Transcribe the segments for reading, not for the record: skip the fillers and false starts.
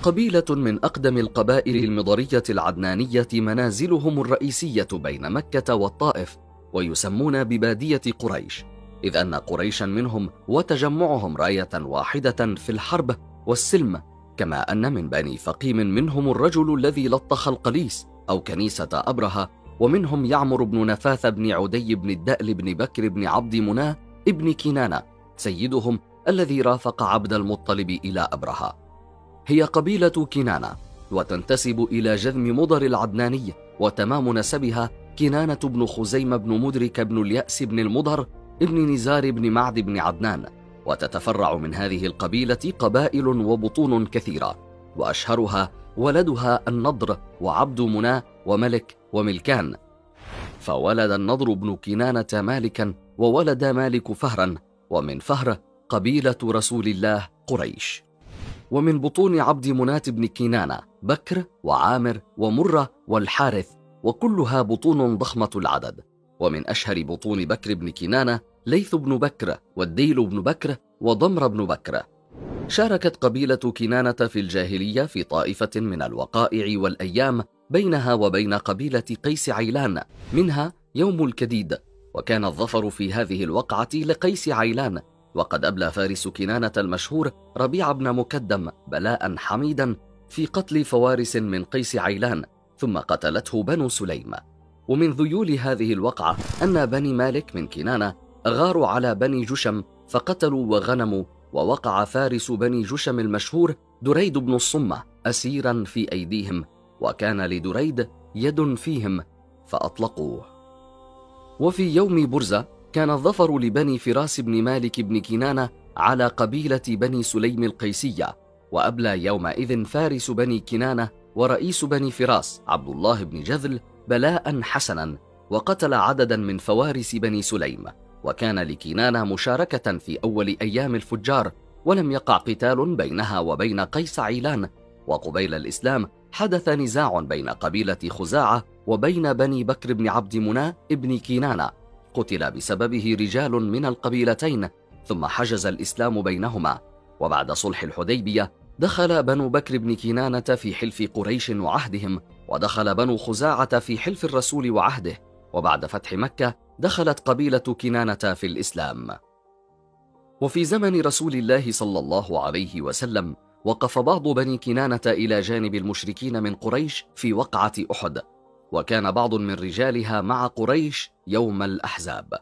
قبيلة من أقدم القبائل المضرية العدنانية، منازلهم الرئيسية بين مكة والطائف، ويسمون ببادية قريش، إذ أن قريشا منهم وتجمعهم راية واحدة في الحرب والسلم، كما أن من بني فقيم منهم الرجل الذي لطخ القليس أو كنيسة أبرهة، ومنهم يعمر بن نفاث بن عدي بن الدأل بن بكر بن عبد مناه ابن كنانة سيدهم الذي رافق عبد المطلب إلى أبرهة. هي قبيلة كنانة، وتنتسب إلى جذم مضر العدناني، وتمام نسبها كنانة بن خزيمة بن مدرك بن اليأس بن المضر ابن نزار بن معد بن عدنان. وتتفرع من هذه القبيلة قبائل وبطون كثيرة، وأشهرها ولدها النضر وعبد مناه وملك وملكان، فولد النضر بن كنانة مالكا، وولد مالك فهرا، ومن فهر قبيلة رسول الله قريش. ومن بطون عبد مناة بن كنانة بكر وعامر ومرة والحارث، وكلها بطون ضخمة العدد. ومن أشهر بطون بكر بن كنانة ليث بن بكر والديل بن بكر وضمر بن بكر. شاركت قبيلة كنانة في الجاهلية في طائفة من الوقائع والأيام بينها وبين قبيلة قيس عيلان، منها يوم الكديد، وكان الظفر في هذه الوقعة لقيس عيلان، وقد أبلى فارس كنانة المشهور ربيع بن مكدم بلاء حميدا في قتل فوارس من قيس عيلان، ثم قتلته بنو سليم. ومن ذيول هذه الوقعة أن بني مالك من كنانة غاروا على بني جشم فقتلوا وغنموا، ووقع فارس بني جشم المشهور دريد بن الصمة أسيرا في أيديهم، وكان لدريد يد فيهم فأطلقوه. وفي يوم برزة كان الظفر لبني فراس بن مالك بن كنانة على قبيلة بني سليم القيسية، وأبلى يومئذ فارس بني كنانة ورئيس بني فراس عبد الله بن جذل بلاء حسنا، وقتل عددا من فوارس بني سليم. وكان لكنانة مشاركة في أول أيام الفجار، ولم يقع قتال بينها وبين قيس عيلان. وقبيل الإسلام حدث نزاع بين قبيلة خزاعة وبين بني بكر بن عبد مناه ابن كنانة، قتل بسببه رجال من القبيلتين، ثم حجز الإسلام بينهما. وبعد صلح الحديبية دخل بنو بكر بن كنانة في حلف قريش وعهدهم، ودخل بنو خزاعة في حلف الرسول وعهده. وبعد فتح مكة دخلت قبيلة كنانة في الإسلام. وفي زمن رسول الله صلى الله عليه وسلم وقف بعض بني كنانة إلى جانب المشركين من قريش في وقعة أحد، وكان بعض من رجالها مع قريش يوم الأحزاب.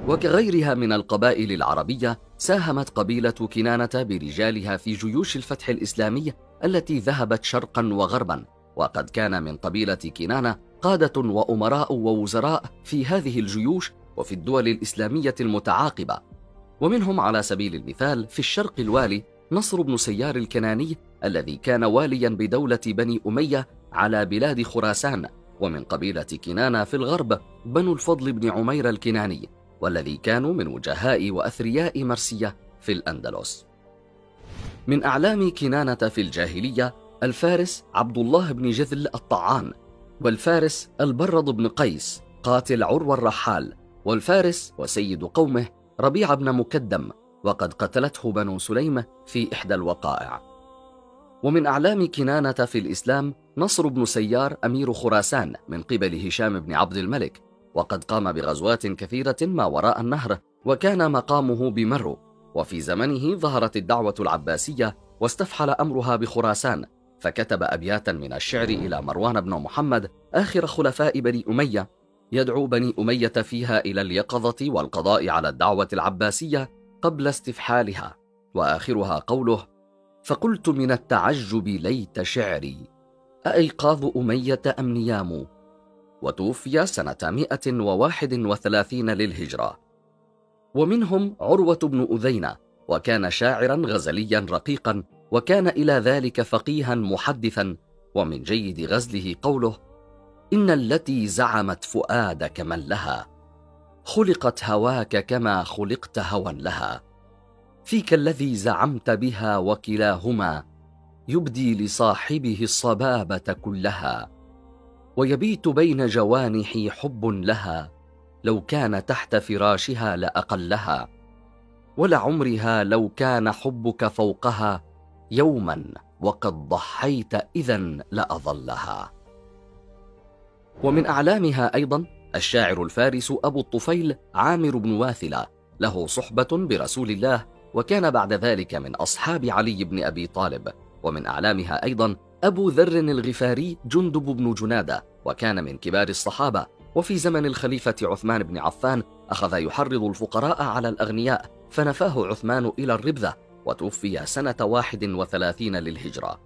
وكغيرها من القبائل العربية ساهمت قبيلة كنانة برجالها في جيوش الفتح الإسلامي التي ذهبت شرقا وغربا، وقد كان من قبيلة كنانة قادة وأمراء ووزراء في هذه الجيوش وفي الدول الإسلامية المتعاقبة. ومنهم على سبيل المثال في الشرق الوالي نصر بن سيار الكناني الذي كان واليا بدولة بني أمية على بلاد خراسان. ومن قبيلة كنانة في الغرب بنو الفضل بن عمير الكناني، والذي كانوا من وجهاء وأثرياء مرسية في الأندلس. من أعلام كنانة في الجاهلية الفارس عبد الله بن جذل الطعان، والفارس البرد بن قيس قاتل عروة الرحال، والفارس وسيد قومه ربيع بن مكدم، وقد قتلته بنو سليم في إحدى الوقائع. ومن أعلام كنانة في الإسلام نصر بن سيار أمير خراسان من قبل هشام بن عبد الملك، وقد قام بغزوات كثيرة ما وراء النهر، وكان مقامه بمرو. وفي زمنه ظهرت الدعوة العباسية واستفحل أمرها بخراسان، فكتب أبياتا من الشعر إلى مروان بن محمد آخر خلفاء بني أمية، يدعو بني أمية فيها إلى اليقظة والقضاء على الدعوة العباسية قبل استفحالها. وآخرها قوله: فقلت من التعجب ليت شعري أأيقاظ أمية أم نيام. وتوفي سنة 131 للهجرة. ومنهم عروة بن أذينة، وكان شاعرا غزليا رقيقا، وكان إلى ذلك فقيها محدثا. ومن جيد غزله قوله: إن التي زعمت فؤادك من لها، خلقت هواك كما خلقت هوى لها، فيك الذي زعمت بها وكلاهما يبدي لصاحبه الصبابة كلها، ويبيت بين جوانحي حب لها، لو كان تحت فراشها لأقلها، ولعمرها لو كان حبك فوقها يوما وقد ضحيت إذا لأظلها. ومن أعلامها أيضا الشاعر الفارس أبو الطفيل عامر بن واثلة، له صحبة برسول الله، وكان بعد ذلك من أصحاب علي بن أبي طالب. ومن أعلامها أيضا أبو ذر الغفاري جندب بن جنادة، وكان من كبار الصحابة، وفي زمن الخليفة عثمان بن عفان أخذ يحرض الفقراء على الأغنياء، فنفاه عثمان إلى الربذة، وتوفي سنة 31 للهجرة.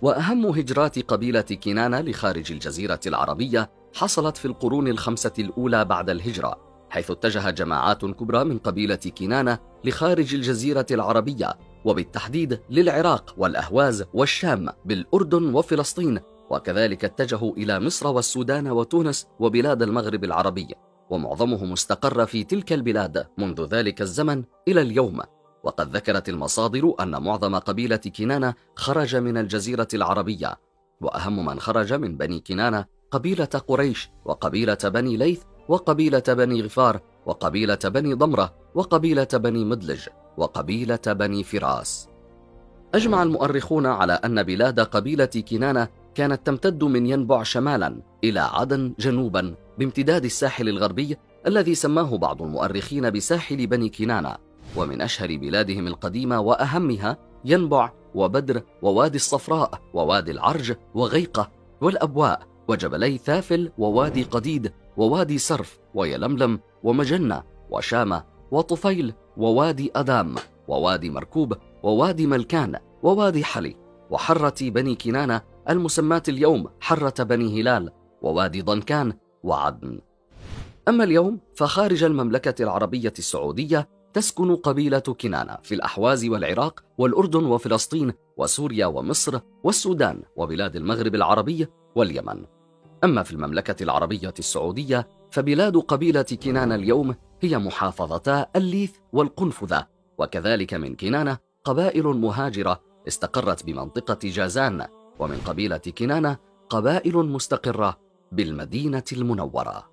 وأهم هجرات قبيلة كنانة لخارج الجزيرة العربية حصلت في القرون ال5 الأولى بعد الهجرة، حيث اتجه جماعات كبرى من قبيلة كنانة لخارج الجزيرة العربية، وبالتحديد للعراق والأهواز والشام بالأردن وفلسطين، وكذلك اتجهوا إلى مصر والسودان وتونس وبلاد المغرب العربي، ومعظمهم استقر في تلك البلاد منذ ذلك الزمن إلى اليوم. وقد ذكرت المصادر أن معظم قبيلة كنانة خرج من الجزيرة العربية، وأهم من خرج من بني كنانة قبيلة قريش، وقبيلة بني ليث، وقبيلة بني غفار، وقبيلة بني ضمرة، وقبيلة بني مدلج، وقبيلة بني فراس. أجمع المؤرخون على أن بلاد قبيلة كنانة كانت تمتد من ينبع شمالا إلى عدن جنوبا بامتداد الساحل الغربي الذي سماه بعض المؤرخين بساحل بني كنانة. ومن أشهر بلادهم القديمة وأهمها ينبع وبدر ووادي الصفراء ووادي العرج وغيقة والأبواء وجبلي ثافل ووادي قديد ووادي سرف ويلملم ومجنة وشامة وطفيل ووادي أدام ووادي مركوب ووادي ملكان ووادي حلي وحرة بني كنانة المسماة اليوم حرة بني هلال ووادي ضنكان وعدن. أما اليوم فخارج المملكة العربية السعودية تسكن قبيلة كنانة في الأحواز والعراق والأردن وفلسطين وسوريا ومصر والسودان وبلاد المغرب العربي واليمن. أما في المملكة العربية السعودية فبلاد قبيلة كنانة اليوم هي محافظتا الليث والقنفذة، وكذلك من كنانة قبائل مهاجرة استقرت بمنطقة جازان، ومن قبيلة كنانة قبائل مستقرة بالمدينة المنورة.